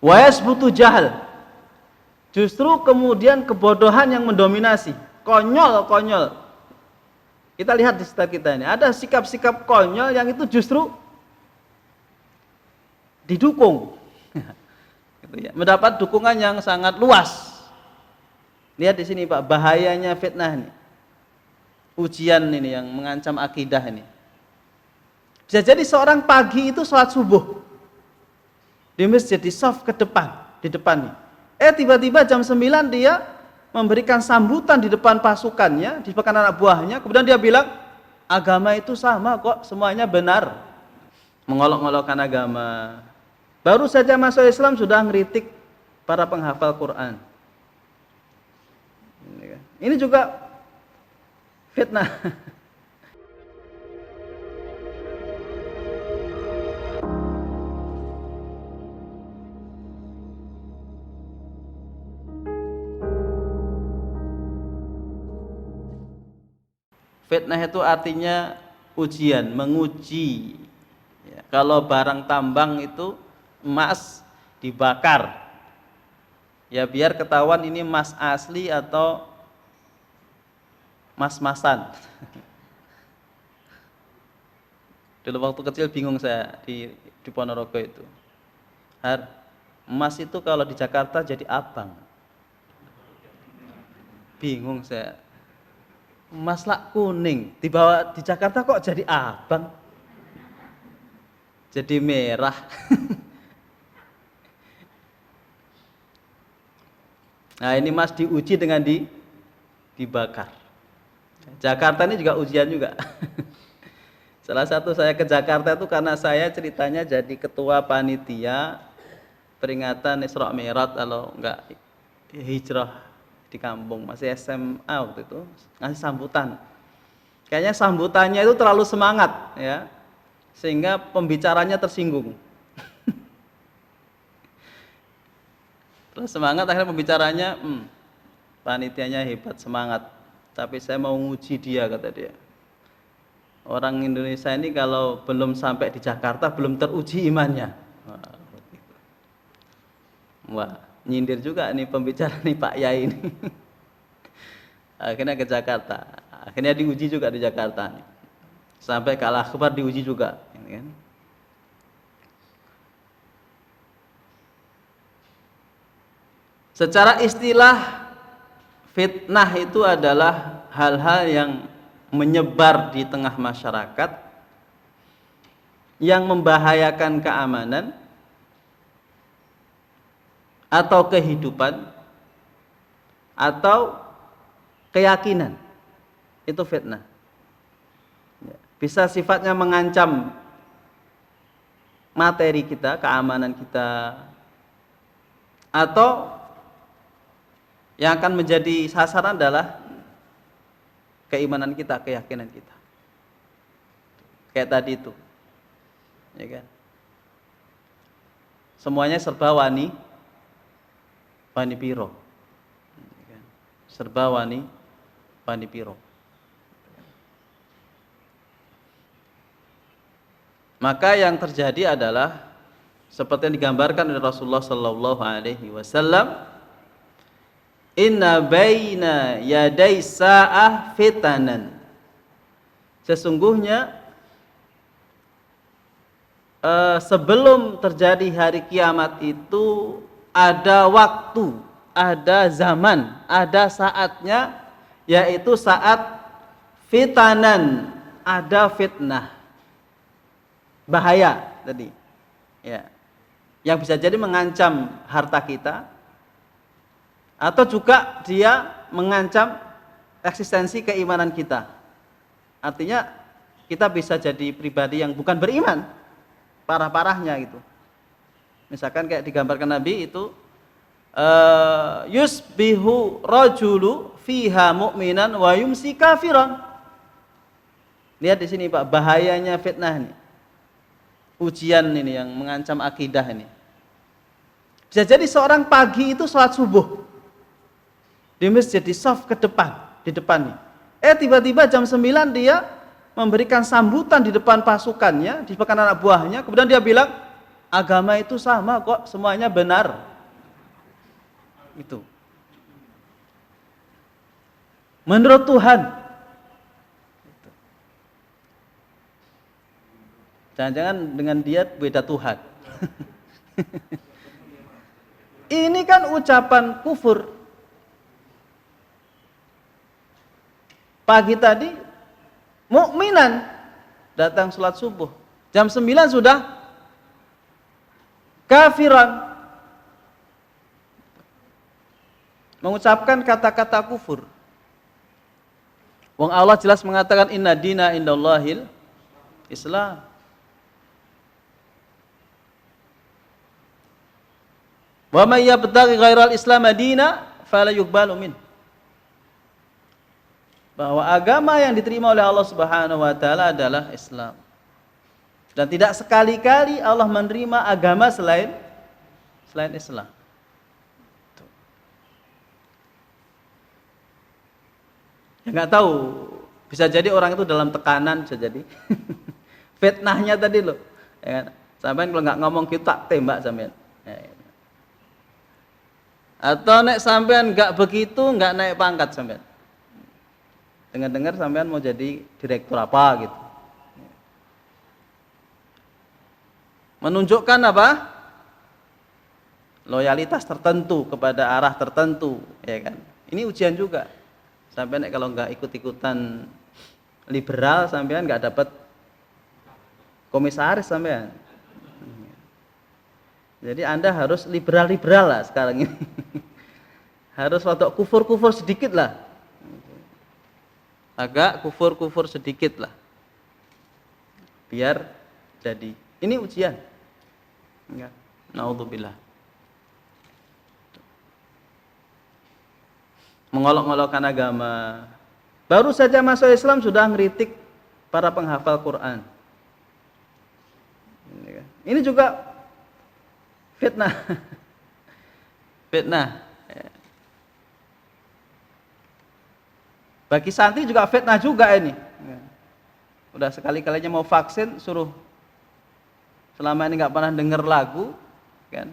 Wa yasbutu jahal. Justru kemudian kebodohan yang mendominasi. Konyol. Kita lihat di sekitar kita ini, ada sikap-sikap konyol yang itu justru didukung. Gitu ya. Mendapat dukungan yang sangat luas. Lihat di sini Pak, bahayanya fitnah ini. Ujian ini yang mengancam akidah ini. Bisa jadi seorang pagi itu sholat subuh di masjid, di shaf ke depan, di depan nih. Tiba-tiba jam 9 dia memberikan sambutan di depan pasukannya, di depan anak buahnya, kemudian dia bilang, agama itu sama kok, semuanya benar. Mengolok-olokkan agama. Baru saja masuk Islam sudah ngeritik para penghafal Quran. Ini juga fitnah. Fitnah itu artinya ujian, menguji. Ya, kalau barang tambang itu emas dibakar, ya biar ketahuan ini emas asli atau mas-masan. Dulu waktu kecil bingung saya di Ponorogo itu. Emas itu kalau di Jakarta jadi abang. Bingung saya. Emas lah kuning, dibawa di Jakarta kok jadi abang. Jadi merah. Nah, ini emas diuji dengan dibakar. Jakarta ini juga ujian juga. Salah satu saya ke Jakarta itu karena saya ceritanya jadi ketua panitia peringatan Isra Mi'raj, kalau enggak hijrah di kampung, masih SMA waktu itu, ngasih sambutan. Kayaknya sambutannya itu terlalu semangat ya, sehingga pembicaranya tersinggung. Terus semangat, akhirnya pembicaranya, panitianya hebat, semangat. Tapi saya mau nguji dia, kata dia. Orang Indonesia ini kalau belum sampai di Jakarta belum teruji imannya. Wah, nyindir juga nih pembicara nih Pak Yai ini. Akhirnya ke Jakarta. Akhirnya diuji juga di Jakarta nih. Sampai ke Al-Akbar diuji juga, kan? Secara istilah, fitnah itu adalah hal-hal yang menyebar di tengah masyarakat, yang membahayakan keamanan atau kehidupan atau keyakinan. Itu fitnah. Bisa sifatnya mengancam materi kita, keamanan kita, atau yang akan menjadi sasaran adalah keimanan kita, keyakinan kita. Kayak tadi itu, ya kan? Semuanya serba wani piro, ya kan? Serba wani piro. Maka yang terjadi adalah seperti yang digambarkan oleh Rasulullah Sallallahu Alaihi Wasallam, inna baina yaday sa'ah fitanan. Sesungguhnya sebelum terjadi hari kiamat itu ada waktu, ada zaman, ada saatnya, yaitu saat fitanan, ada fitnah, bahaya tadi, ya, yang bisa jadi mengancam harta kita, atau juga dia mengancam eksistensi keimanan kita. Artinya kita bisa jadi pribadi yang bukan beriman, parah-parahnya gitu. Misalkan kayak digambarkan Nabi itu, yusbihu rajulu fiha mu'minan wa yumsi kafiran. Lihat di sini Pak, bahayanya fitnah ini. Ujian ini yang mengancam akidah ini. Bisa jadi seorang pagi itu sholat subuh di masjid, di shaf ke depan, di depan nih. Tiba-tiba jam 9 dia memberikan sambutan di depan pasukannya, di depan anak buahnya, kemudian dia bilang, agama itu sama kok, semuanya benar. Itu. Menurut Tuhan. Jangan-jangan dengan dia beda Tuhan. Ini kan ucapan kufur. Pagi tadi mukminan datang sholat subuh. Jam 9 sudah kafiran. Mengucapkan kata-kata kufur. Wong Allah jelas mengatakan inna dina indallahil Islam. Wa may yabtaghi ghairal Islam dina fala yuqbalu min. Bahwa agama yang diterima oleh Allah Subhanahu wa taala adalah Islam. Dan tidak sekali-kali Allah menerima agama selain Islam. Ya nggak tahu, bisa jadi orang itu dalam tekanan, bisa jadi. Fitnahnya tadi loh. Ya kan? Sampean kalau nggak ngomong gitu tak tembak sampean. Ya, ya. Atau nek sampean nggak begitu, nggak naik pangkat sampean. Dengar-dengar sampean mau jadi direktur apa gitu. Menunjukkan apa? Loyalitas tertentu kepada arah tertentu, ya kan? Ini ujian juga. Sampean kalau nggak ikut-ikutan liberal, sampean nggak dapat komisaris sampean. Jadi Anda harus liberal-liberal lah sekarang ini. Harus waktu kufur-kufur sedikit lah. Agak kufur-kufur sedikit lah. Biar jadi. Ini ujian. Ya. Naudzubillah. Mengolok-olokkan agama. Baru saja masuk Islam sudah ngeritik para penghafal Quran. Ini juga fitnah. Fitnah. Bagi santri juga fitnah juga ini. Udah sekali-kalinya mau vaksin suruh selama ini nggak pernah denger lagu, kan?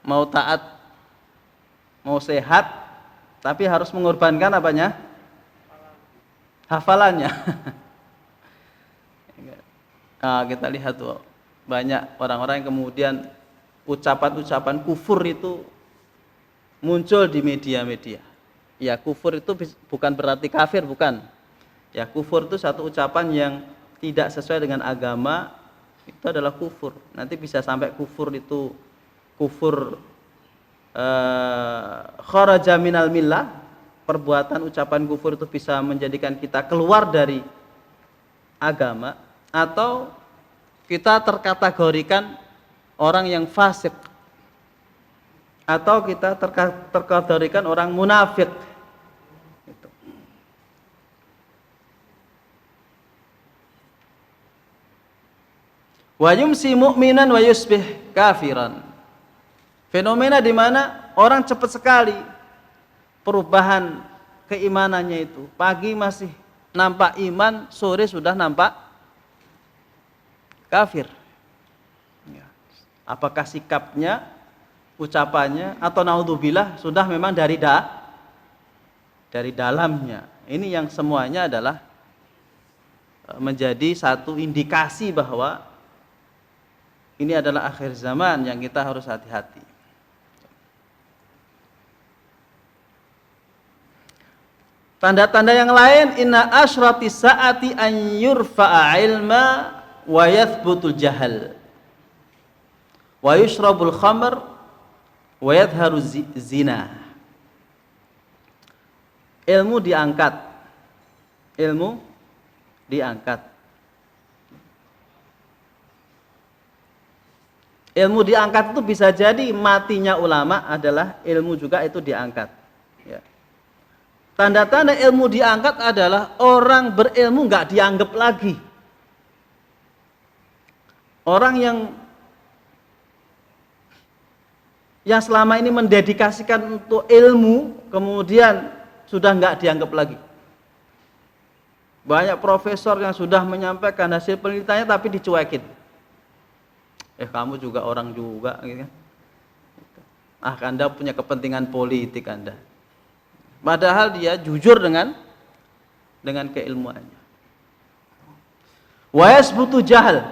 Mau taat, mau sehat, tapi harus mengorbankan apanya? Hafalannya. Nah, kita lihat tuh banyak orang-orang yang kemudian ucapan-ucapan kufur itu muncul di media-media. Ya, kufur itu bukan berarti kafir, bukan. Ya, kufur itu satu ucapan yang tidak sesuai dengan agama, itu adalah kufur. Nanti bisa sampai kufur itu kufur kharaja minal millah, perbuatan ucapan kufur itu bisa menjadikan kita keluar dari agama, atau kita terkategorikan orang yang fasik, atau kita terkategorikan orang munafik. Gitu. Wa yumsi mu'minan wa yusbih kafiran. Fenomena di mana orang cepat sekali perubahan keimanannya itu. Pagi masih nampak iman, sore sudah nampak kafir. Apakah sikapnya, ucapannya, atau naudzubillah sudah memang dari dalamnya. Ini yang semuanya adalah menjadi satu indikasi bahwa ini adalah akhir zaman yang kita harus hati-hati. Tanda-tanda yang lain, inna asyrati sa'ati an yurfa'a ilma wa yathbutul jahal wa yushrabul khamr wa yadharu zina. Ilmu diangkat. Ilmu diangkat. Ilmu diangkat itu bisa jadi matinya ulama adalah ilmu juga itu diangkat. Ya. Tanda-tanda ilmu diangkat adalah orang berilmu nggak dianggap lagi. Orang yang selama ini mendedikasikan untuk ilmu, kemudian sudah nggak dianggap lagi. Banyak profesor yang sudah menyampaikan hasil penelitiannya tapi dicuekin. Kamu juga orang juga gitu kan. Anda punya kepentingan politik Anda. Padahal dia jujur dengan keilmuannya. Wa yasbutu jahal.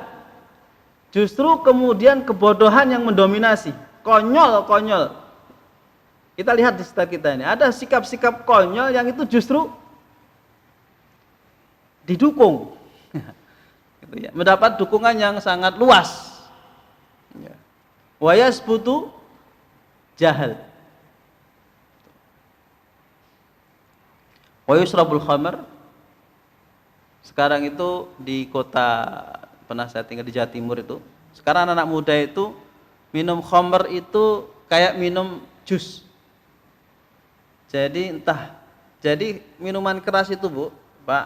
Justru kemudian kebodohan yang mendominasi. Konyol. Kita lihat di sekitar kita ini, ada sikap-sikap konyol yang itu justru didukung. Gitu ya. Mendapat dukungan yang sangat luas. Wa yasbutu jahal. Wa yusrabul khamr. Sekarang itu di kota, pernah saya tinggal di Jawa Timur itu, sekarang anak muda itu minum khamr itu kayak minum jus. Jadi minuman keras itu Bu, Pak,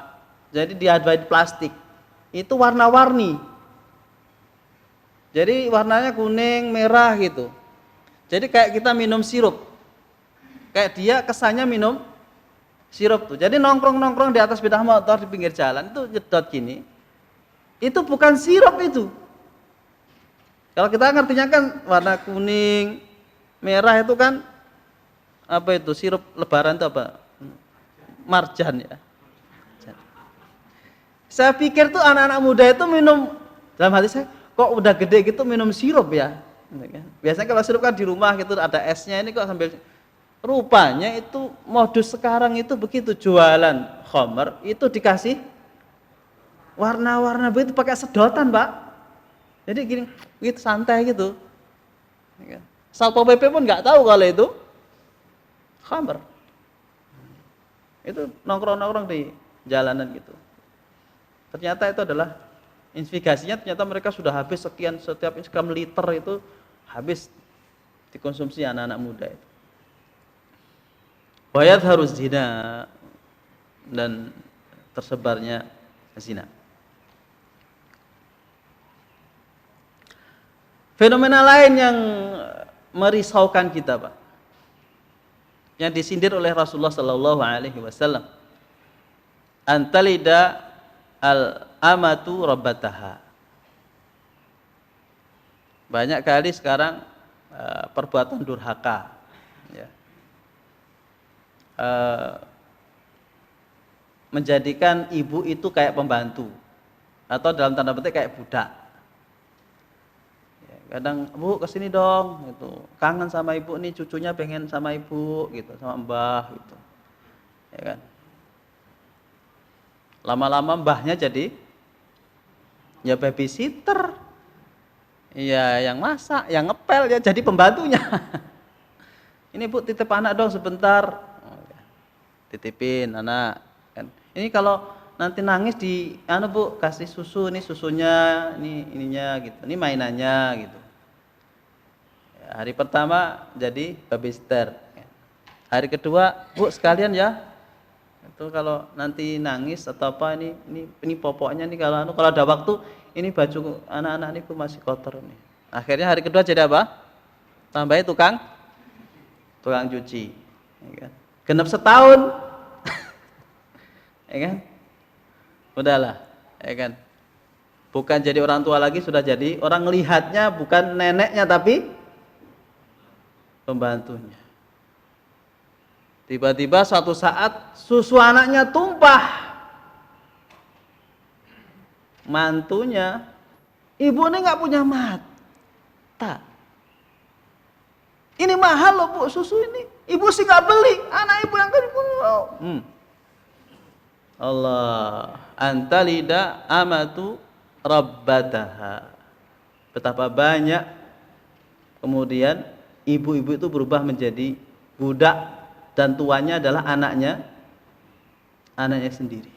jadi diadai plastik. Itu warna-warni. Jadi warnanya kuning, merah gitu. Jadi kayak kita minum sirup. Kayak dia kesannya minum sirup tuh. Jadi nongkrong di atas sepeda motor di pinggir jalan itu nyedot gini. Itu bukan sirup itu. Kalau kita ngertinya kan warna kuning, merah itu kan apa itu? Sirup lebaran itu apa? Marjan ya. Saya pikir tuh anak-anak muda itu minum, dalam hati saya, kok udah gede gitu minum sirup ya? Biasanya kalau sirup kan di rumah gitu ada esnya, ini kok sambil. Rupanya itu modus sekarang itu begitu, jualan khamr itu dikasih warna-warna begitu pakai sedotan Pak. Jadi gini, gitu santai gitu. Satpol PP pun nggak tahu kalau itu khamr. Itu nongkrong-nongkrong di jalanan gitu. Ternyata itu adalah investigasinya, ternyata mereka sudah habis sekian, setiap liter itu habis dikonsumsi anak-anak muda itu. Wayat harus zina, dan tersebarnya zina. Fenomena lain yang merisaukan kita Pak, yang disindir oleh Rasulullah Sallallahu Alaihi Wasallam, antalida al amatu rabbataha. Banyak kali sekarang perbuatan durhaka, ya. Menjadikan ibu itu kayak pembantu atau dalam tanda petik kayak budak. Ya, kadang Bu kesini dong, gitu. Kangen sama ibu nih, cucunya pengen sama ibu, gitu, sama mbah, gitu. Ya kan? Lama-lama mbahnya jadi ya babysitter, ya yang masak, yang ngepel, ya jadi pembantunya. Ini Bu titip anak dong sebentar. Titipin anak kan. Ini kalau nanti nangis di Bu kasih susu, nih susunya, ini ininya gitu. Ini mainannya gitu. Ya, hari pertama jadi babysitter. Hari kedua, Bu sekalian ya. Itu kalau nanti nangis atau apa ini popoknya nih, kalau ada waktu ini baju anak-anak ini Bu masih kotor nih. Akhirnya hari kedua jadi apa? Tambahin tukang cuci. Ya kan? Genap setahun, ya kan? Udahlah, ya kan? Bukan jadi orang tua lagi, sudah jadi orang ngelihatnya bukan neneknya tapi pembantunya. Tiba-tiba suatu saat susu anaknya tumpah, mantunya, ibu ini nggak punya mata. Ini mahal loh Bu susu ini. Ibu sih nggak beli, anak ibu yang kan ibu. Allah, antalida amatu rabbataha. Betapa banyak kemudian ibu-ibu itu berubah menjadi budak dan tuannya adalah anaknya sendiri.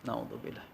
Naudzubillah.